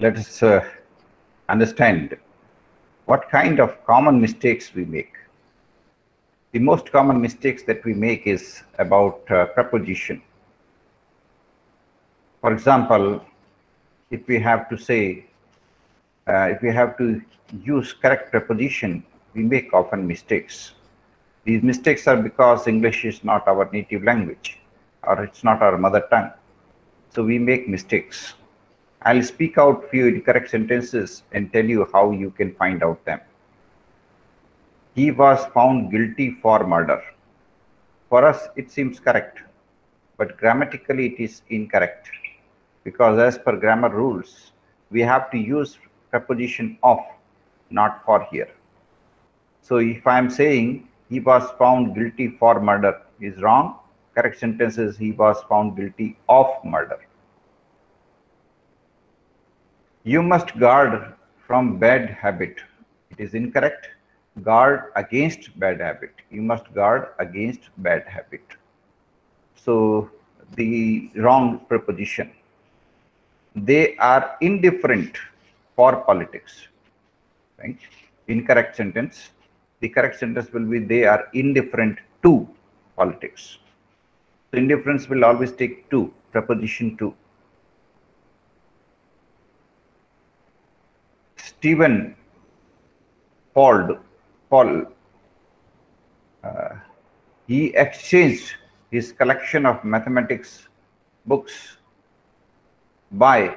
let us understand what kind of common mistakes we make. The most common mistakes that we make is about preposition. For example, if we have to say, if we have to use correct preposition, we make often mistakes. These mistakes are because English is not our native language, or it's not our mother tongue. So we make mistakes. I'll speak out few incorrect sentences and tell you how you can find out them. He was found guilty for murder. For us, it seems correct, but grammatically it is incorrect, because as per grammar rules, we have to use preposition of, not for here. So if I am saying he was found guilty for murder is wrong, correct sentence is he was found guilty of murder. You must guard from bad habit. It is incorrect. Guard against bad habit. You must guard against bad habit. So the wrong preposition. They are indifferent for politics. Right? Incorrect sentence. The correct sentence will be they are indifferent to politics. So indifference will always take to, preposition to. Stephen Paul, he exchanged his collection of mathematics books by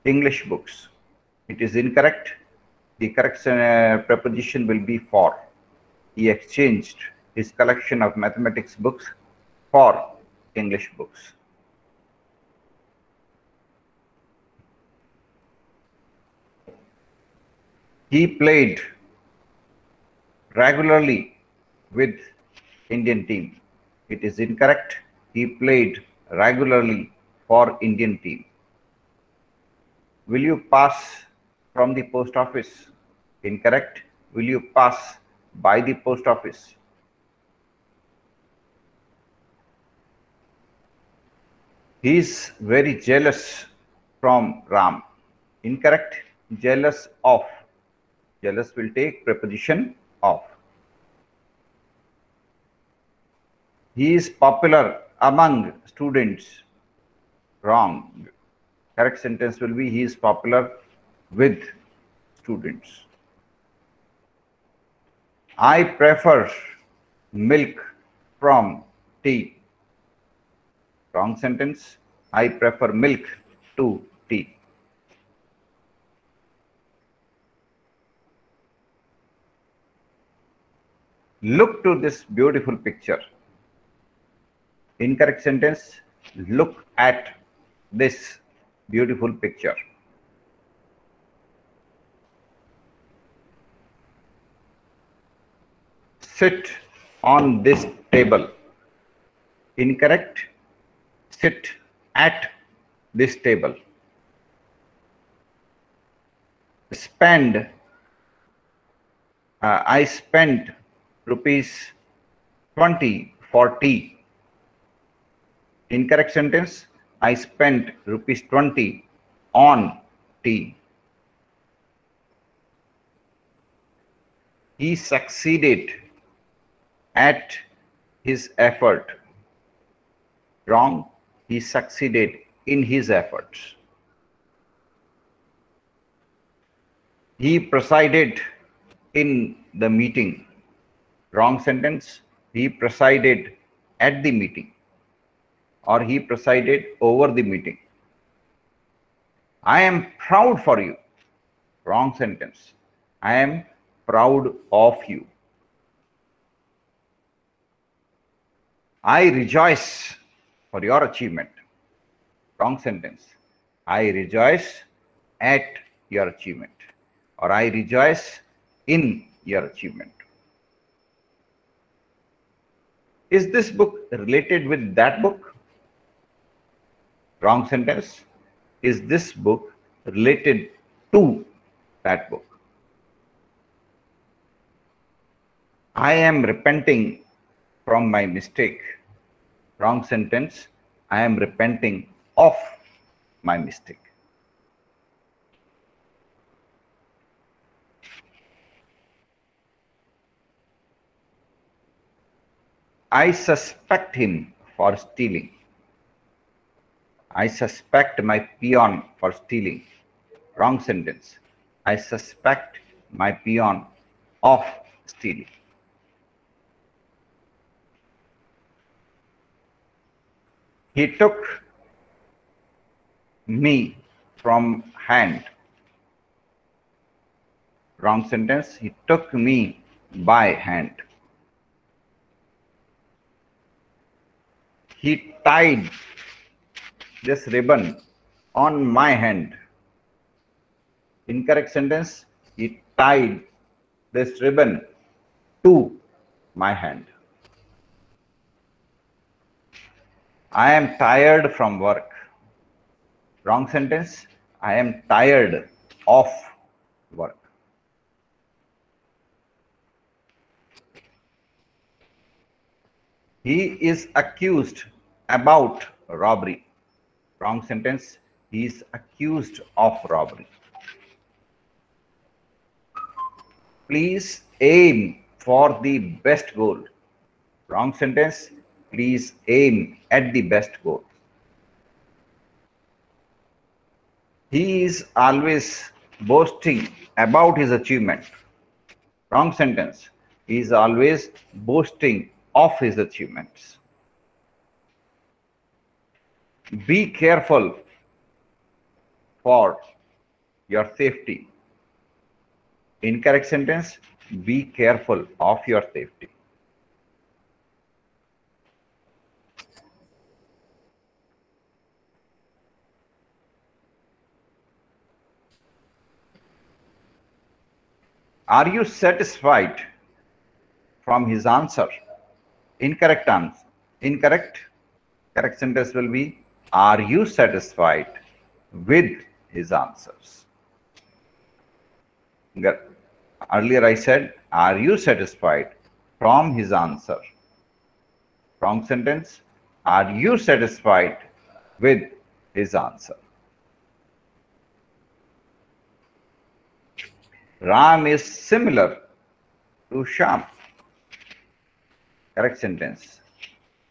English books. It is incorrect. The correct preposition will be for. He exchanged his collection of mathematics books for English books. He played regularly with Indian team. It is incorrect. He played regularly for Indian team. Will you pass from the post office? Incorrect. Will you pass by the post office? He is very jealous from Ram. Incorrect. Jealous of. Jealous will take preposition of. He is popular among students. Wrong. Correct sentence will be he is popular with students. I prefer milk from tea. Wrong sentence. I prefer milk to tea. Look to this beautiful picture. Incorrect sentence. Look at this beautiful picture. Sit on this table. Incorrect. Sit at this table. Spend. I spent ₹20 for tea. Incorrect sentence. I spent ₹20 on tea. He succeeded at his effort. Wrong. He succeeded in his efforts. He presided in the meeting. Wrong sentence. He presided at the meeting, or he presided over the meeting. I am proud for you. Wrong sentence. I am proud of you. I rejoice for your achievement. Wrong sentence. I rejoice at your achievement, or I rejoice in your achievement. Is this book related with that book? Wrong sentence. Is this book related to that book? I am repenting from my mistake. Wrong sentence. I am repenting of my mistake. I suspect him for stealing. I suspect my peon for stealing. Wrong sentence. I suspect my peon of stealing. He took me from hand. Wrong sentence. He took me by hand. He tied this ribbon on my hand. Incorrect sentence. He tied this ribbon to my hand. I am tired from work. Wrong sentence. I am tired of work. He is accused about robbery. Wrong sentence. He is accused of robbery. Please aim for the best goal. Wrong sentence. Please aim at the best goal. He is always boasting about his achievement. Wrong sentence. He is always boasting of his achievements. Be careful for your safety. Incorrect sentence. Be careful of your safety. Are you satisfied from his answer? Incorrect answer. Incorrect. Correct sentence will be, are you satisfied with his answers? Earlier I said, are you satisfied from his answer? Wrong sentence. Are you satisfied with his answer? Ram is similar to Shyam. Correct sentence.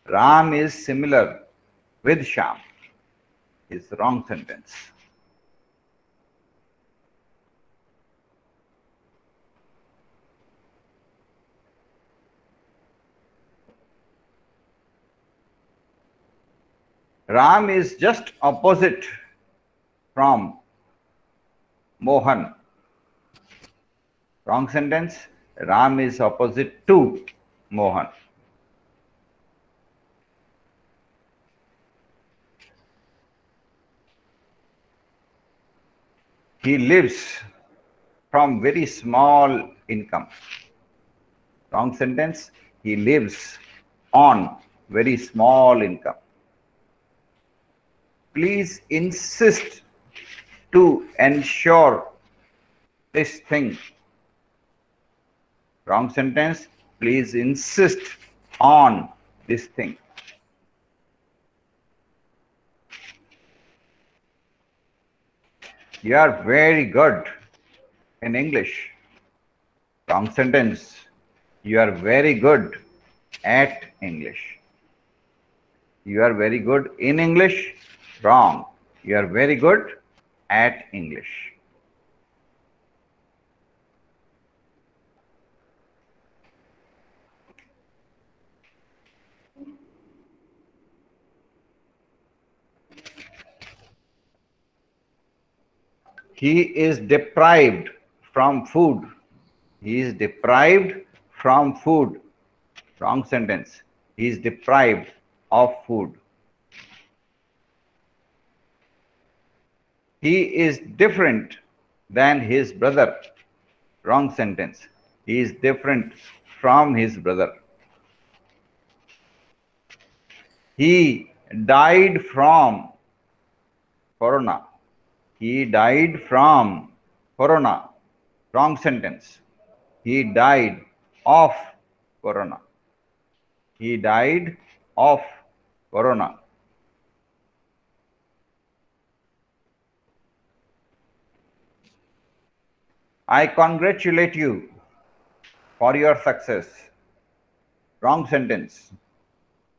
Ram is similar with Shyam is wrong sentence. Ram is just opposite from Mohan. Wrong sentence. Ram is opposite to Mohan. He lives from very small income. Wrong sentence. He lives on very small income. Please insist to ensure this thing. Wrong sentence. Please insist on this thing. You are very good in English. Wrong sentence. You are very good at English. You are very good in English. Wrong. You are very good at English. He is deprived from food. He is deprived from food. Wrong sentence. He is deprived of food. He is different than his brother. Wrong sentence. He is different from his brother. He died from corona. He died from corona. Wrong sentence. He died of corona. He died of corona. I congratulate you for your success. Wrong sentence.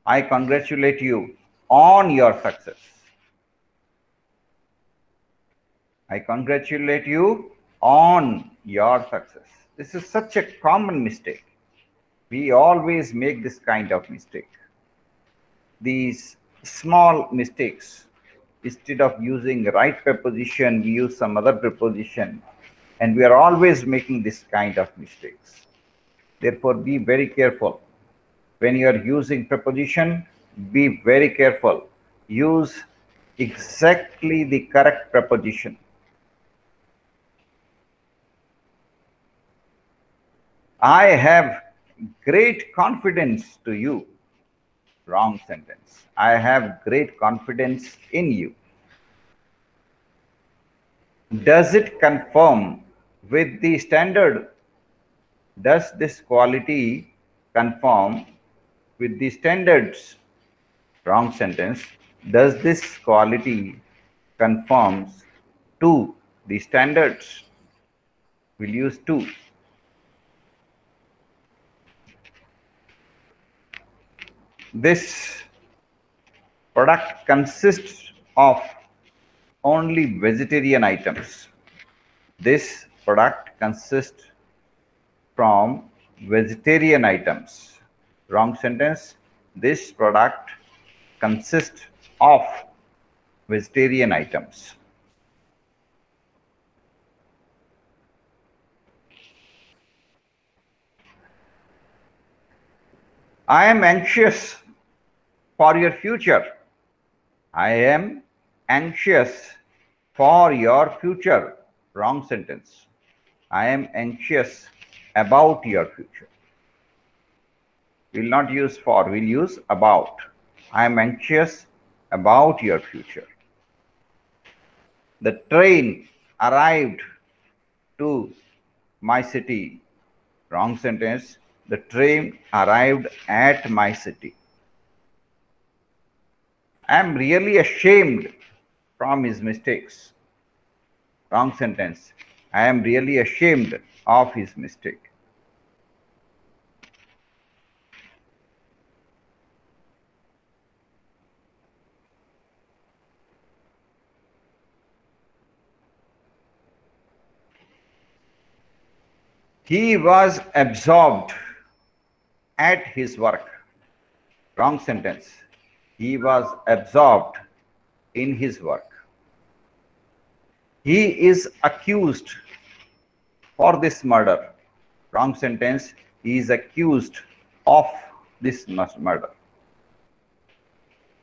I congratulate you on your success. I congratulate you on your success. This is such a common mistake. We always make this kind of mistake. These small mistakes, instead of using right preposition, we use some other preposition, and we are always making this kind of mistakes. Therefore, be very careful. When you are using preposition, be very careful. Use exactly the correct preposition. I have great confidence to you. Wrong sentence. I have great confidence in you. Does it conform with the standard? Does this quality conform with the standards? Wrong sentence. Does this quality conforms to the standards? We'll use to. This product consists of only vegetarian items. This product consists from vegetarian items. Wrong sentence. This product consists of vegetarian items. I am anxious for your future. I am anxious for your future. Wrong sentence. I am anxious about your future. We'll not use for, we'll use about. I am anxious about your future. The train arrived to my city. Wrong sentence. The train arrived at my city. I am really ashamed from his mistakes. Wrong sentence. I am really ashamed of his mistake. He was absorbed at his work. Wrong sentence. He was absorbed in his work. He is accused for this murder. Wrong sentence. He is accused of this murder.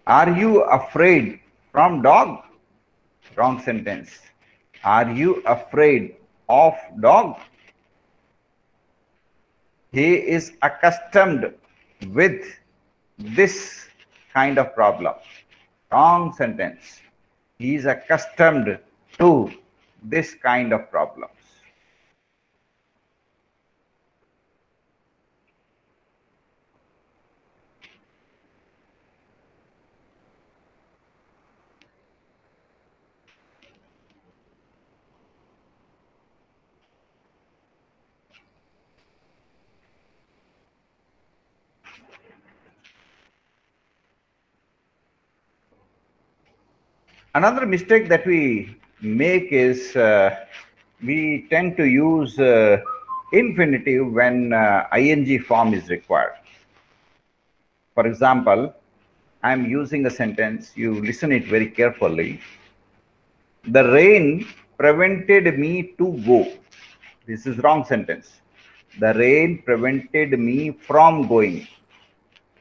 Are you afraid from dog? Wrong sentence. Are you afraid of dog? He is accustomed with this kind of problem. Wrong sentence. He is accustomed to this kind of problems. Another mistake that we make is we tend to use infinitive when ing form is required. For example, I am using a sentence, you listen it very carefully. The rain prevented me to go. This is wrong sentence. The rain prevented me from going.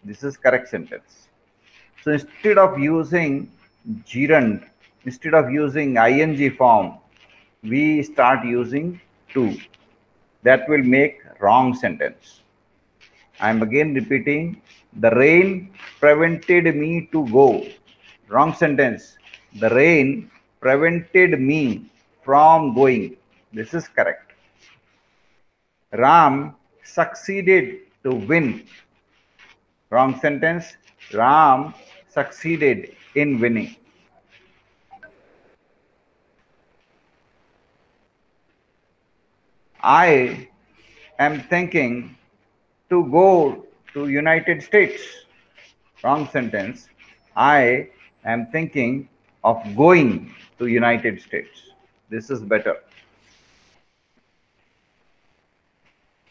This is correct sentence. So instead of using gerund, instead of using ing form, we start using to. That will make wrong sentence. I am again repeating, the rain prevented me to go. Wrong sentence. The rain prevented me from going. This is correct. Ram succeeded to win. Wrong sentence. Ram succeeded in winning. I am thinking to go to United States. Wrong sentence. I am thinking of going to United States. This is better.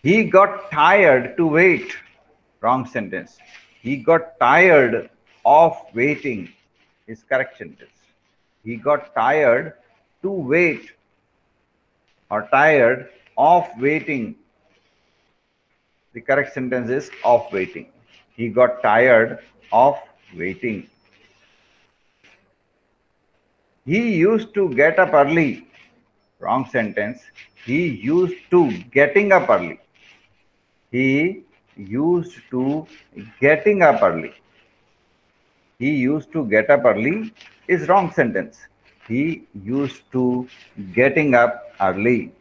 He got tired to wait. Wrong sentence. He got tired of waiting is correct sentence. He got tired to wait or tired of waiting. The correct sentence is of waiting. He got tired of waiting. He used to get up early. Wrong sentence. He used to getting up early. He used to getting up early. He used to get up early is wrong sentence. He used to getting up early.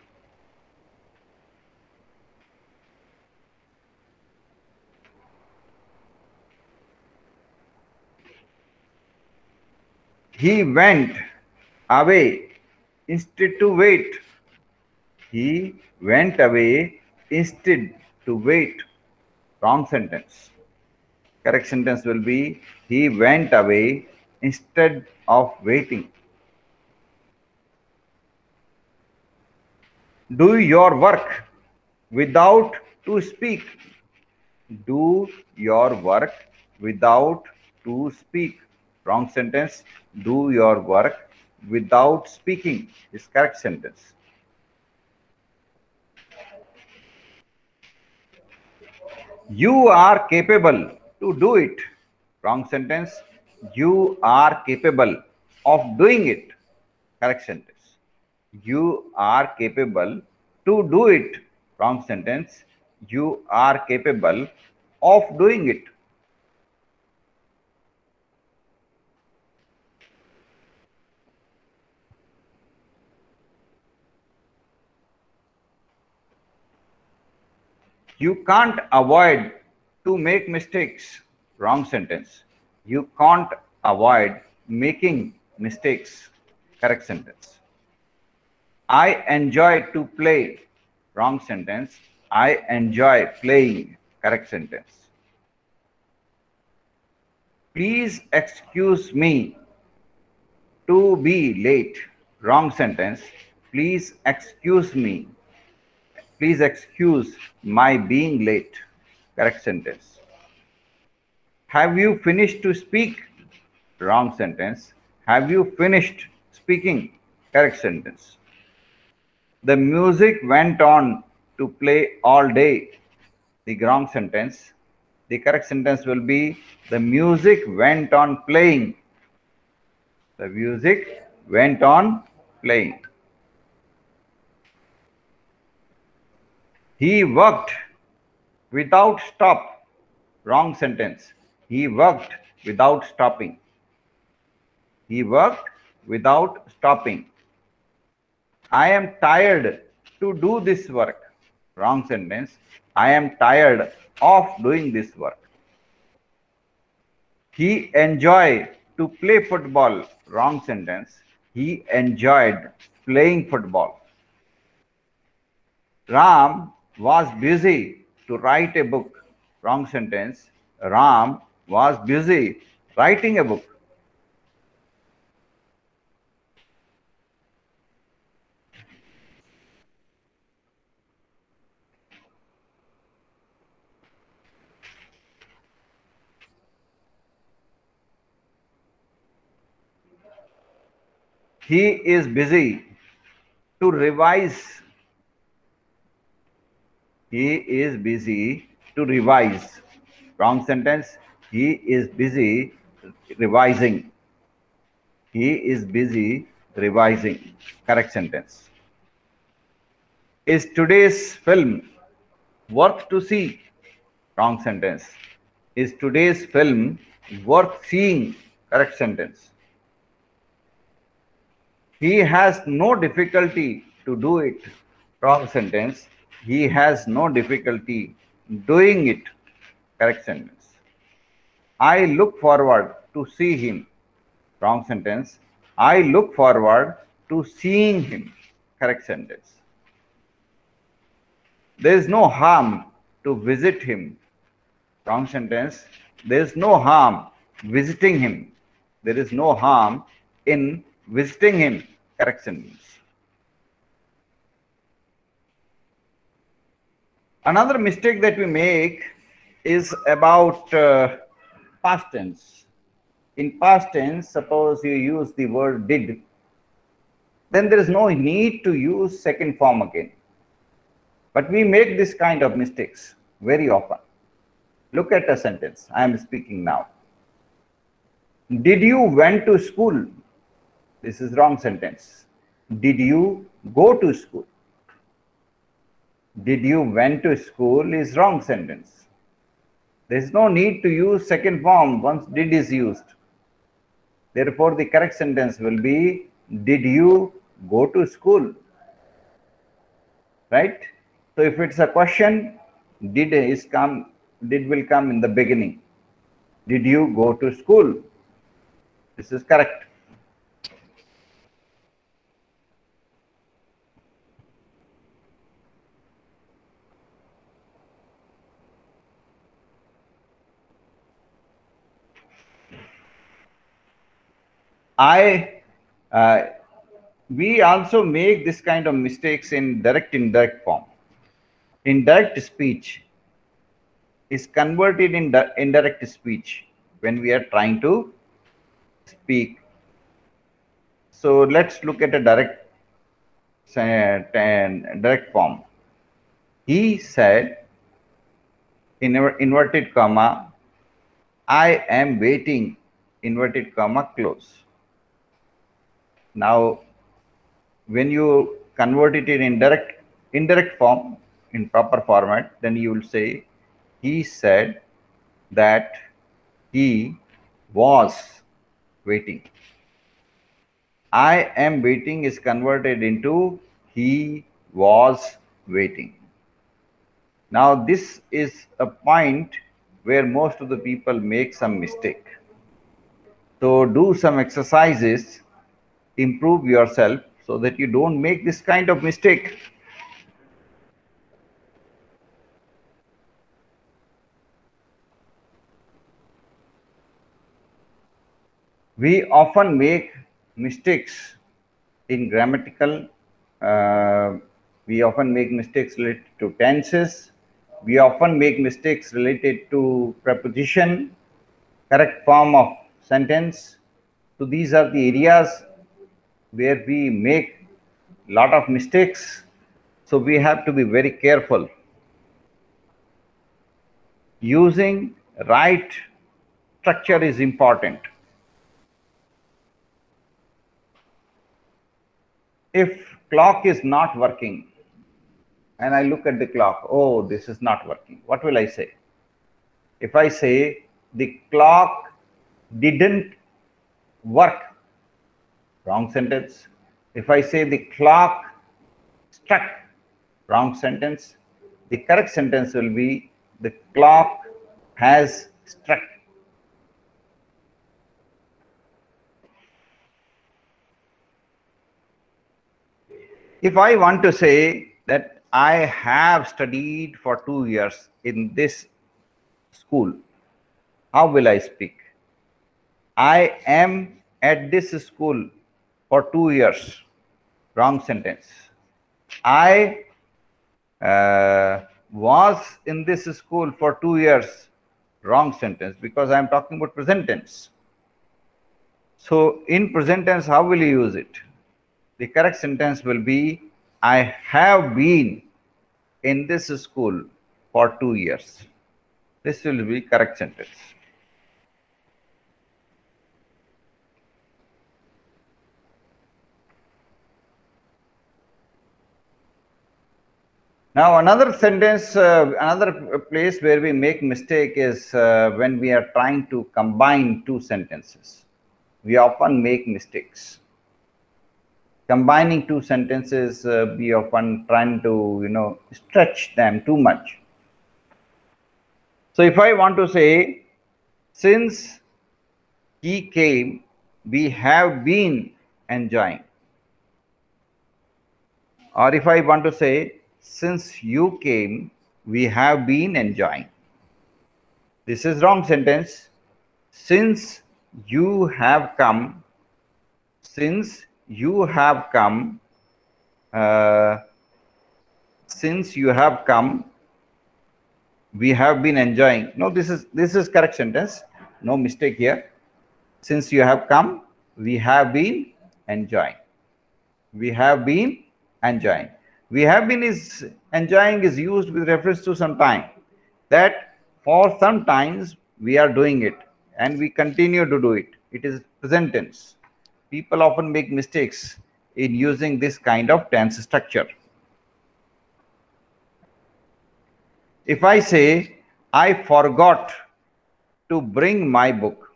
He went away instead to wait. He went away instead to wait. Wrong sentence. Correct sentence will be he went away instead of waiting. Do your work without to speak. Do your work without to speak. Wrong sentence. Do your work without speaking is correct sentence. You are capable to do it. Wrong sentence. You are capable of doing it. Correct sentence. You are capable to do it. Wrong sentence. You are capable of doing it. You can't avoid to make mistakes. Wrong sentence. You can't avoid making mistakes. Correct sentence. I enjoy to play. Wrong sentence. I enjoy playing. Correct sentence. Please excuse me to be late. Wrong sentence. Please excuse me. Please excuse my being late. Correct sentence. Have you finished to speak? Wrong sentence. Have you finished speaking? Correct sentence. The music went on to play all day. The wrong sentence. The correct sentence will be the music went on playing. The music went on playing. He worked without stop. Wrong sentence. He worked without stopping. He worked without stopping. I am tired to do this work. Wrong sentence. I am tired of doing this work. He enjoyed to play football. Wrong sentence. He enjoyed playing football. Ram was busy to write a book. Wrong sentence. Ram was busy writing a book. He is busy to revise. He is busy to revise. Wrong sentence. He is busy revising. He is busy revising. Correct sentence. Is today's film worth to see? Wrong sentence. Is today's film worth seeing? Correct sentence. He has no difficulty to do it. Wrong sentence. He has no difficulty doing it. Correct sentence. I look forward to see him. Wrong sentence. I look forward to seeing him. Correct sentence. There is no harm to visit him. Wrong sentence. There is no harm visiting him. There is no harm in visiting him. Correct sentence. Another mistake that we make is about past tense. In past tense, suppose you use the word did, then there is no need to use second form again. But we make this kind of mistakes very often. Look at a sentence. I am speaking now. Did you went to school? This is wrong sentence. Did you go to school? Did you went to school is wrong sentence. There is no need to use second form once did is used. Therefore, the correct sentence will be, did you go to school? Right? So if it's a question, did will come in the beginning. Did you go to school? This is correct. We also make this kind of mistakes in direct indirect form. Indirect speech is converted in indirect speech when we are trying to speak. So let's look at a direct form. He said, in inverted comma, I am waiting, inverted comma, close. Now, when you convert it in indirect form, in proper format, then you will say, he said that he was waiting. I am waiting is converted into he was waiting. Now, this is a point where most of the people make some mistake. So, do some exercises, improve yourself so that you don't make this kind of mistake. We often make mistakes in grammatical, we often make mistakes related to tenses, we often make mistakes related to preposition, correct form of sentence. So these are the areas where we make a lot of mistakes. So we have to be very careful. Using right structure is important. If clock is not working and I look at the clock, oh, this is not working, what will I say? If I say the clock didn't work, wrong sentence. If I say the clock struck, wrong sentence. The correct sentence will be the clock has struck. If I want to say that I have studied for 2 years in this school, how will I speak? I am at this school for 2 years. Wrong sentence. I was in this school for 2 years. Wrong sentence, because I am talking about present tense. So in present tense, how will you use it? The correct sentence will be, I have been in this school for 2 years. This will be correct sentence. Now another sentence, another place where we make mistake is when we are trying to combine two sentences. We often make mistakes. Combining two sentences, we often trying to stretch them too much. So if I want to say, since he came, we have been enjoying. Or if I want to say, since you came, we have been enjoying. This is wrong sentence. Since you have come, since you have come, since you have come, we have been enjoying. No, this is correct sentence. No mistake here. Since you have come, we have been enjoying. We have been enjoying. We have been is enjoying is used with reference to some time. That for some times we are doing it and we continue to do it. It is present tense. People often make mistakes in using this kind of tense structure. If I say, I forgot to bring my book,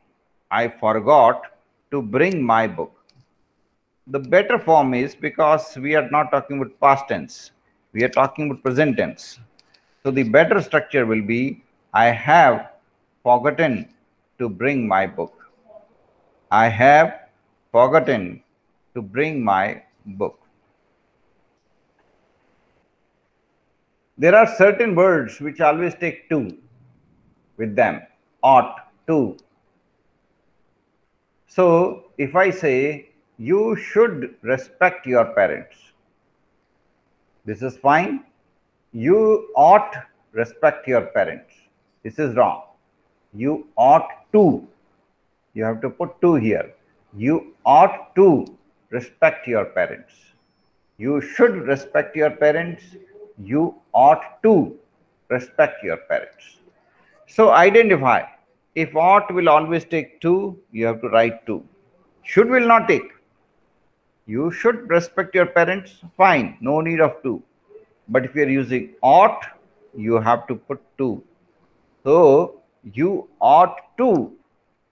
I forgot to bring my book. The better form is, because we are not talking about past tense, we are talking about present tense. So the better structure will be, I have forgotten to bring my book. I have forgotten to bring my book. There are certain words which always take to with them. Ought to. So if I say, you should respect your parents, this is fine. You ought respect your parents. This is wrong. You ought to. You have to put to here. You ought to respect your parents. You should respect your parents. You ought to respect your parents. So identify. If ought will always take to, you have to write to. Should will not take. You should respect your parents, fine, no need of to. But if you are using ought, you have to put to. So you ought to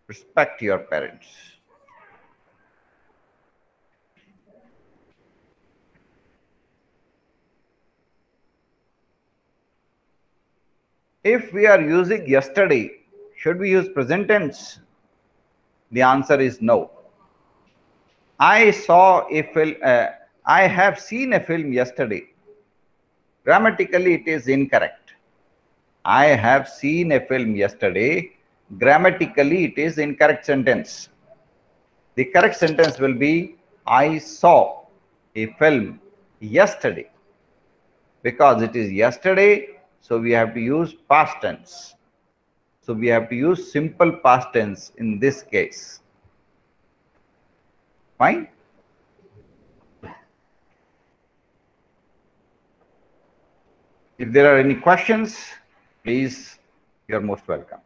respect your parents. If we are using yesterday, should we use present tense? The answer is no. I saw a film. I have seen a film yesterday. Grammatically, it is incorrect. I have seen a film yesterday. Grammatically, it is incorrect sentence. The correct sentence will be, I saw a film yesterday. Because it is yesterday, so we have to use past tense. So we have to use simple past tense in this case. Fine? If there are any questions, please, you are most welcome.